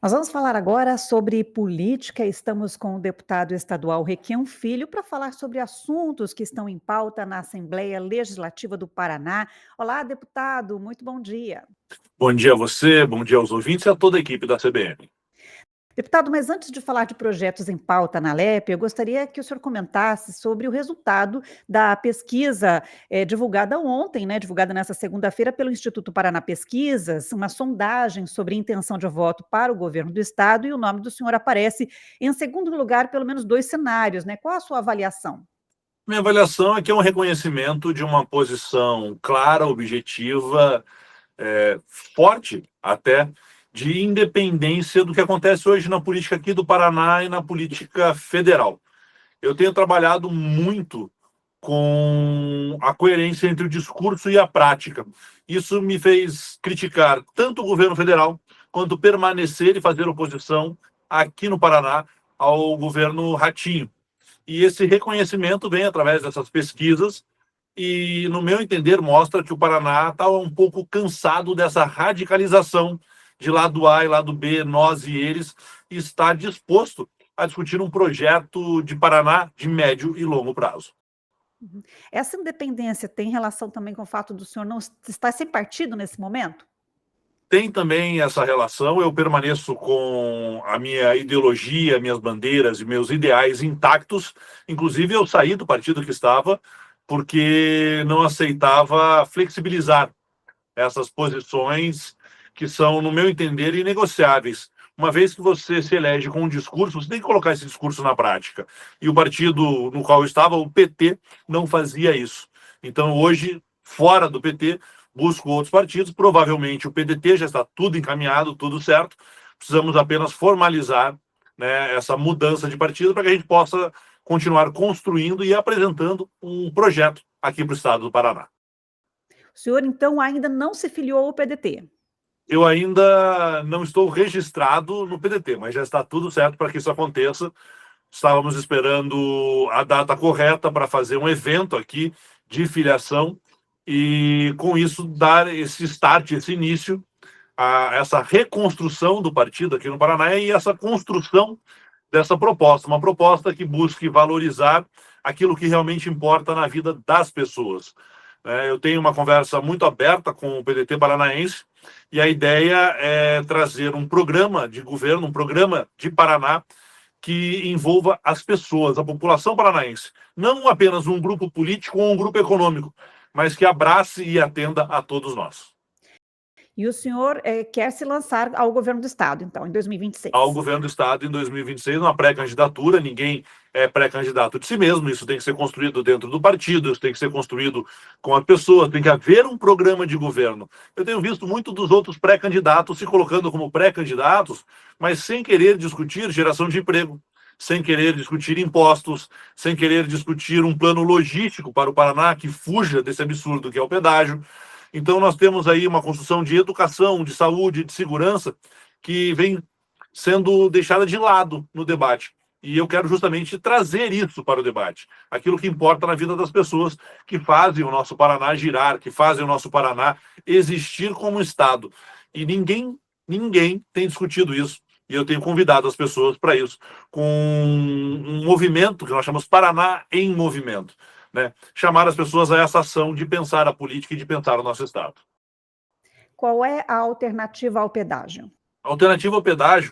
Nós vamos falar agora sobre política. Estamos com o deputado estadual Requião Filho para falar sobre assuntos que estão em pauta na Assembleia Legislativa do Paraná. Olá, deputado, muito bom dia. Bom dia a você, bom dia aos ouvintes e a toda a equipe da CBN. Deputado, mas antes de falar de projetos em pauta na LEP, eu gostaria que o senhor comentasse sobre o resultado da pesquisa divulgada ontem, divulgada nessa segunda-feira pelo Instituto Paraná Pesquisas, uma sondagem sobre intenção de voto para o governo do estado, e o nome do senhor aparece em segundo lugar, pelo menos dois cenários, né? Qual a sua avaliação? Minha avaliação é que é um reconhecimento de uma posição clara, objetiva, forte até, de independência do que acontece hoje na política aqui do Paraná e na política federal. Eu tenho trabalhado muito com a coerência entre o discurso e a prática. Isso me fez criticar tanto o governo federal quanto permanecer e fazer oposição aqui no Paraná ao governo Ratinho. E esse reconhecimento vem através dessas pesquisas e, no meu entender, mostra que o Paraná está um pouco cansado dessa radicalização de lado A e lado B, nós e eles, e está disposto a discutir um projeto de Paraná de médio e longo prazo. Essa independência tem relação também com o fato do senhor não estar sem partido nesse momento? Tem também essa relação, eu permaneço com a minha ideologia, minhas bandeiras e meus ideais intactos. Inclusive, eu saí do partido que estava porque não aceitava flexibilizar essas posições que são, no meu entender, inegociáveis. Uma vez que você se elege com um discurso, você tem que colocar esse discurso na prática. E o partido no qual eu estava, o PT, não fazia isso. Então, hoje, fora do PT, busco outros partidos. Provavelmente o PDT já está tudo encaminhado, tudo certo. Precisamos apenas formalizar, né, essa mudança de partido para que a gente possa continuar construindo e apresentando um projeto aqui para o estado do Paraná. O senhor, então, ainda não se filiou ao PDT? Eu ainda não estou registrado no PDT, mas já está tudo certo para que isso aconteça. Estávamos esperando a data correta para fazer um evento aqui de filiação e, com isso, dar esse start, esse início a essa reconstrução do partido aqui no Paraná e essa construção dessa proposta, uma proposta que busque valorizar aquilo que realmente importa na vida das pessoas. Eu tenho uma conversa muito aberta com o PDT paranaense e a ideia é trazer um programa de governo, um programa de Paraná que envolva as pessoas, a população paranaense. Não apenas um grupo político ou um grupo econômico, mas que abrace e atenda a todos nós. E o senhor quer se lançar ao governo do estado, então, em 2026? Ao governo do estado em 2026, uma pré-candidatura. Ninguém é pré-candidato de si mesmo, isso tem que ser construído dentro do partido, isso tem que ser construído com a pessoa, tem que haver um programa de governo. Eu tenho visto muito dos outros pré-candidatos se colocando como pré-candidatos, mas sem querer discutir geração de emprego, sem querer discutir impostos, sem querer discutir um plano logístico para o Paraná que fuja desse absurdo que é o pedágio. Então, nós temos aí uma construção de educação, de saúde, de segurança, que vem sendo deixada de lado no debate. E eu quero justamente trazer isso para o debate. Aquilo que importa na vida das pessoas que fazem o nosso Paraná girar, que fazem o nosso Paraná existir como Estado. E ninguém tem discutido isso. E eu tenho convidado as pessoas para isso, com um movimento que nós chamamos Paraná em Movimento. Chamar as pessoas a essa ação de pensar a política e de pensar o nosso Estado. Qual é a alternativa ao pedágio? A alternativa ao pedágio,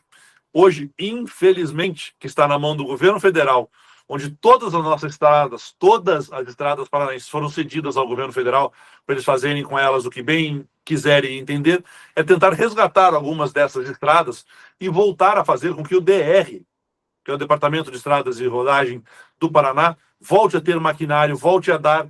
hoje, infelizmente, que está na mão do governo federal, onde todas as nossas estradas, todas as estradas paranaenses foram cedidas ao governo federal para eles fazerem com elas o que bem quiserem entender, é tentar resgatar algumas dessas estradas e voltar a fazer com que o DR, que é o Departamento de Estradas e Rodagem do Paraná, volte a ter maquinário, volte a dar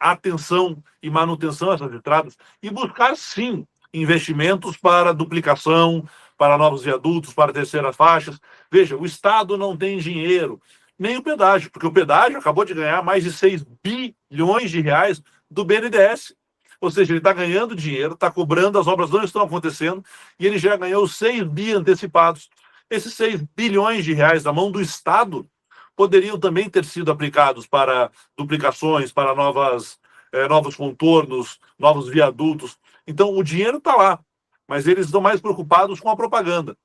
atenção e manutenção a essas estradas e buscar, sim, investimentos para duplicação, para novos viadutos, para terceiras faixas. Veja, o Estado não tem dinheiro, nem o pedágio, porque o pedágio acabou de ganhar mais de 6 bilhões de reais do BNDES. Ou seja, ele está ganhando dinheiro, está cobrando, as obras não estão acontecendo e ele já ganhou 6 bi antecipados. Esses 6 bilhões de reais na mão do Estado poderiam também ter sido aplicados para duplicações, para novos contornos, novos viadutos. Então, o dinheiro está lá, mas eles estão mais preocupados com a propaganda.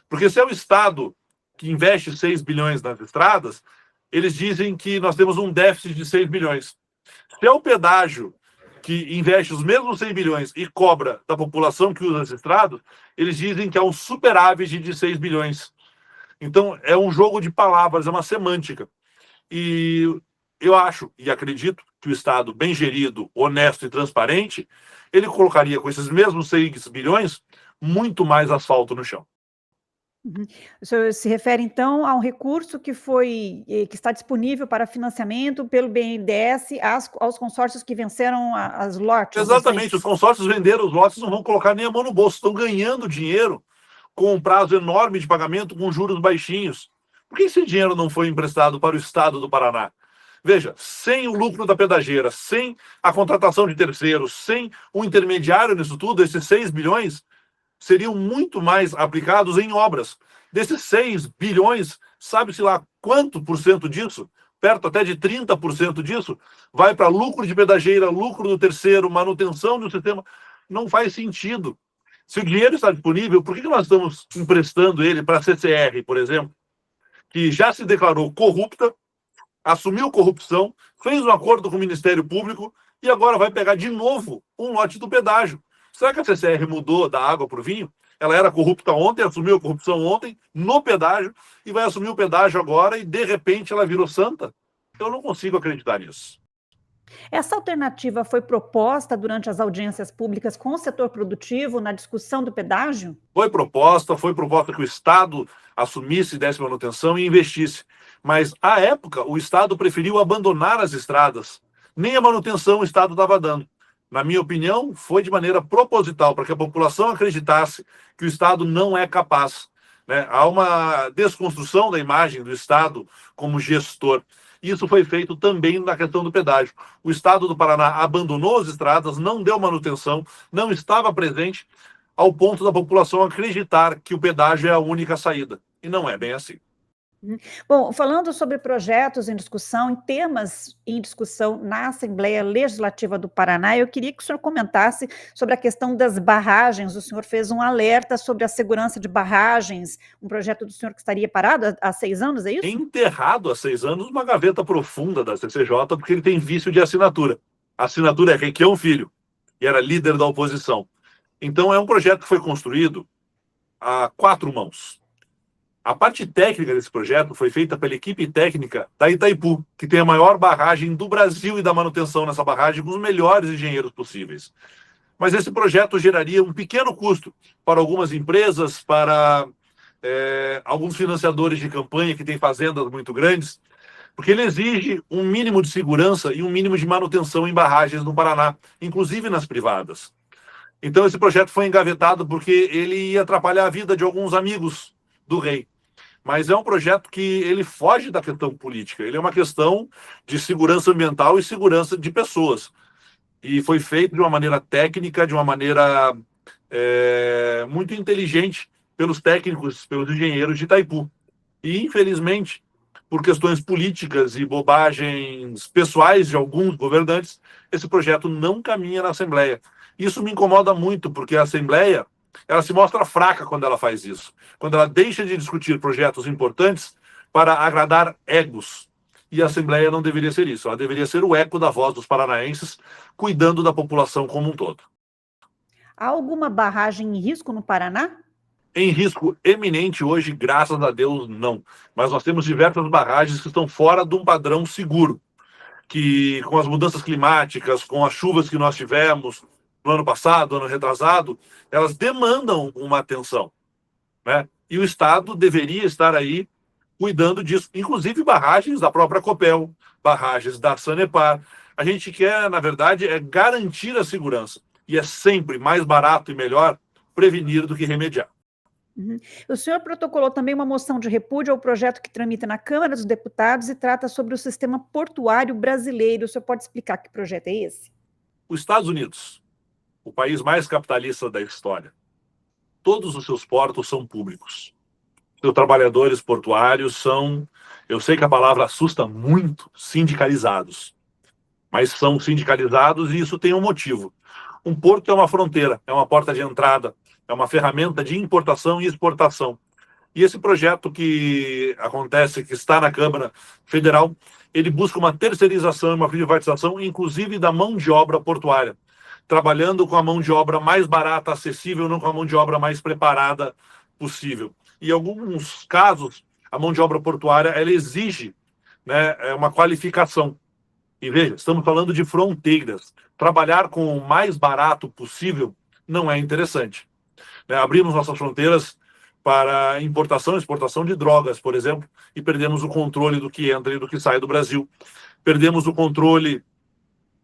Porque se é o Estado que investe 6 bilhões nas estradas, eles dizem que nós temos um déficit de 6 bilhões. Se é o pedágio que investe os mesmos 100 bilhões e cobra da população que usa as estradas, eles dizem que há um superávit de 6 bilhões. Então, é um jogo de palavras, é uma semântica. E eu acho e acredito que o Estado bem gerido, honesto e transparente, ele colocaria com esses mesmos 6 bilhões muito mais asfalto no chão. Uhum. O senhor se refere, então, a um recurso que que está disponível para financiamento pelo BNDES aos consórcios que venceram as lotes? Exatamente, os consórcios venderam os lotes, não vão colocar nem a mão no bolso, estão ganhando dinheiro com um prazo enorme de pagamento, com juros baixinhos. Por que esse dinheiro não foi emprestado para o Estado do Paraná? Veja, sem o lucro da pedageira, sem a contratação de terceiros, sem o intermediário nisso tudo, esses 6 bilhões seriam muito mais aplicados em obras. Desses 6 bilhões, sabe-se lá quanto por cento disso, perto até de 30% disso, vai para lucro de pedageira, lucro do terceiro, manutenção do sistema. Não faz sentido. Se o dinheiro está disponível, por que nós estamos emprestando ele para a CCR, por exemplo, que já se declarou corrupta, assumiu corrupção, fez um acordo com o Ministério Público e agora vai pegar de novo um lote do pedágio? Será que a CCR mudou da água para o vinho? Ela era corrupta ontem, assumiu a corrupção ontem, no pedágio, e vai assumir o pedágio agora e, de repente, ela virou santa? Eu não consigo acreditar nisso. Essa alternativa foi proposta durante as audiências públicas com o setor produtivo na discussão do pedágio? Foi proposta que o Estado assumisse, desse manutenção e investisse. Mas, à época, o Estado preferiu abandonar as estradas. Nem a manutenção o Estado estava dando. Na minha opinião, foi de maneira proposital, para que a população acreditasse que o Estado não é capaz, né? Há uma desconstrução da imagem do Estado como gestor. Isso foi feito também na questão do pedágio. O Estado do Paraná abandonou as estradas, não deu manutenção, não estava presente, ao ponto da população acreditar que o pedágio é a única saída. E não é bem assim. Bom, falando sobre projetos em discussão, em temas em discussão na Assembleia Legislativa do Paraná, eu queria que o senhor comentasse sobre a questão das barragens. O senhor fez um alerta sobre a segurança de barragens, um projeto do senhor que estaria parado há 6 anos, é isso? Enterrado há 6 anos numa gaveta profunda da CCJ, porque ele tem vício de assinatura. A assinatura é Requião Filho, e era líder da oposição. Então é um projeto que foi construído a 4 mãos. A parte técnica desse projeto foi feita pela equipe técnica da Itaipu, que tem a maior barragem do Brasil e da manutenção nessa barragem, com os melhores engenheiros possíveis. Mas esse projeto geraria um pequeno custo para algumas empresas, para alguns financiadores de campanha que têm fazendas muito grandes, porque ele exige um mínimo de segurança e um mínimo de manutenção em barragens no Paraná, inclusive nas privadas. Então esse projeto foi engavetado porque ele ia atrapalhar a vida de alguns amigos do rei. Mas é um projeto que ele foge da questão política, ele é uma questão de segurança ambiental e segurança de pessoas. E foi feito de uma maneira técnica, de uma maneira muito inteligente pelos técnicos, pelos engenheiros de Itaipu. E, infelizmente, por questões políticas e bobagens pessoais de alguns governantes, esse projeto não caminha na Assembleia. Isso me incomoda muito, porque a Assembleia ela se mostra fraca quando ela faz isso, quando ela deixa de discutir projetos importantes para agradar egos. E a Assembleia não deveria ser isso, ela deveria ser o eco da voz dos paranaenses, cuidando da população como um todo. Há alguma barragem em risco no Paraná? Em risco eminente hoje, graças a Deus, não. Mas nós temos diversas barragens que estão fora de um padrão seguro, que com as mudanças climáticas, com as chuvas que nós tivemos no ano passado, ano retrasado, elas demandam uma atenção, né? E o Estado deveria estar aí cuidando disso, inclusive barragens da própria Copel, barragens da Sanepar. A gente quer, na verdade, garantir a segurança. E é sempre mais barato e melhor prevenir do que remediar. Uhum. O senhor protocolou também uma moção de repúdio ao projeto que tramita na Câmara dos Deputados e trata sobre o sistema portuário brasileiro. O senhor pode explicar que projeto é esse? Os Estados Unidos, o país mais capitalista da história, todos os seus portos são públicos. Seus trabalhadores portuários são, eu sei que a palavra assusta muito, sindicalizados. Mas são sindicalizados e isso tem um motivo. Um porto é uma fronteira, é uma porta de entrada, é uma ferramenta de importação e exportação. E esse projeto que acontece, que está na Câmara Federal, ele busca uma terceirização e uma privatização, inclusive da mão de obra portuária, trabalhando com a mão de obra mais barata, acessível, não com a mão de obra mais preparada possível. E em alguns casos, a mão de obra portuária, ela exige, né, uma qualificação. E veja, estamos falando de fronteiras. Trabalhar com o mais barato possível não é interessante, né? Abrimos nossas fronteiras para importação e exportação de drogas, por exemplo, e perdemos o controle do que entra e do que sai do Brasil. Perdemos o controle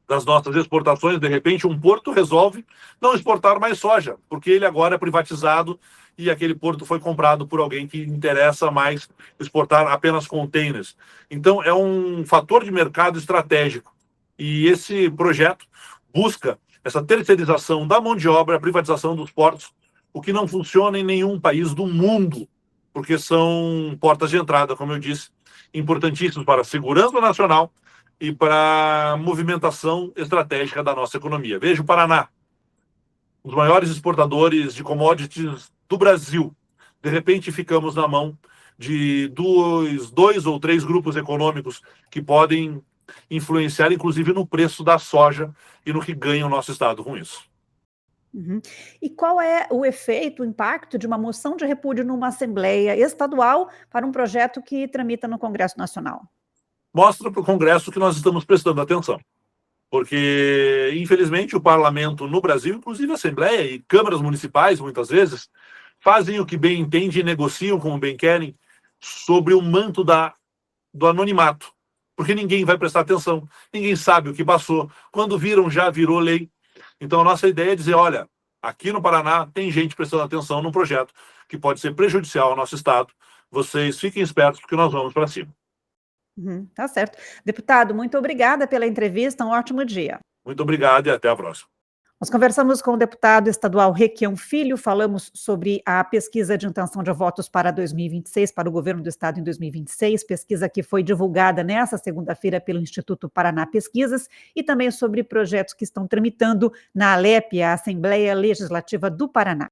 das nossas exportações. De repente, um porto resolve não exportar mais soja, porque ele agora é privatizado e aquele porto foi comprado por alguém que interessa mais exportar apenas containers. Então, é um fator de mercado estratégico. E esse projeto busca essa terceirização da mão de obra, a privatização dos portos, o que não funciona em nenhum país do mundo, porque são portas de entrada, como eu disse, importantíssimos para a segurança nacional e para a movimentação estratégica da nossa economia. Veja o Paraná, os maiores exportadores de commodities do Brasil. De repente, ficamos na mão de dois ou três grupos econômicos que podem influenciar, inclusive, no preço da soja e no que ganha o nosso Estado com isso. Uhum. E qual é o efeito, o impacto de uma moção de repúdio numa Assembleia Estadual para um projeto que tramita no Congresso Nacional? Mostra para o Congresso que nós estamos prestando atenção. Porque, infelizmente, o parlamento no Brasil, inclusive a Assembleia e câmaras municipais, muitas vezes, fazem o que bem entendem e negociam como bem querem sobre o manto do anonimato. Porque ninguém vai prestar atenção, ninguém sabe o que passou. Quando viram, já virou lei. Então, a nossa ideia é dizer, olha, aqui no Paraná tem gente prestando atenção num projeto que pode ser prejudicial ao nosso Estado. Vocês fiquem espertos, porque nós vamos para cima. Tá certo. Deputado, muito obrigada pela entrevista, um ótimo dia. Muito obrigado e até a próxima. Nós conversamos com o deputado estadual Requião Filho, falamos sobre a pesquisa de intenção de votos para 2026, para o governo do estado em 2026, pesquisa que foi divulgada nesta segunda-feira pelo Instituto Paraná Pesquisas, e também sobre projetos que estão tramitando na ALEP, a Assembleia Legislativa do Paraná.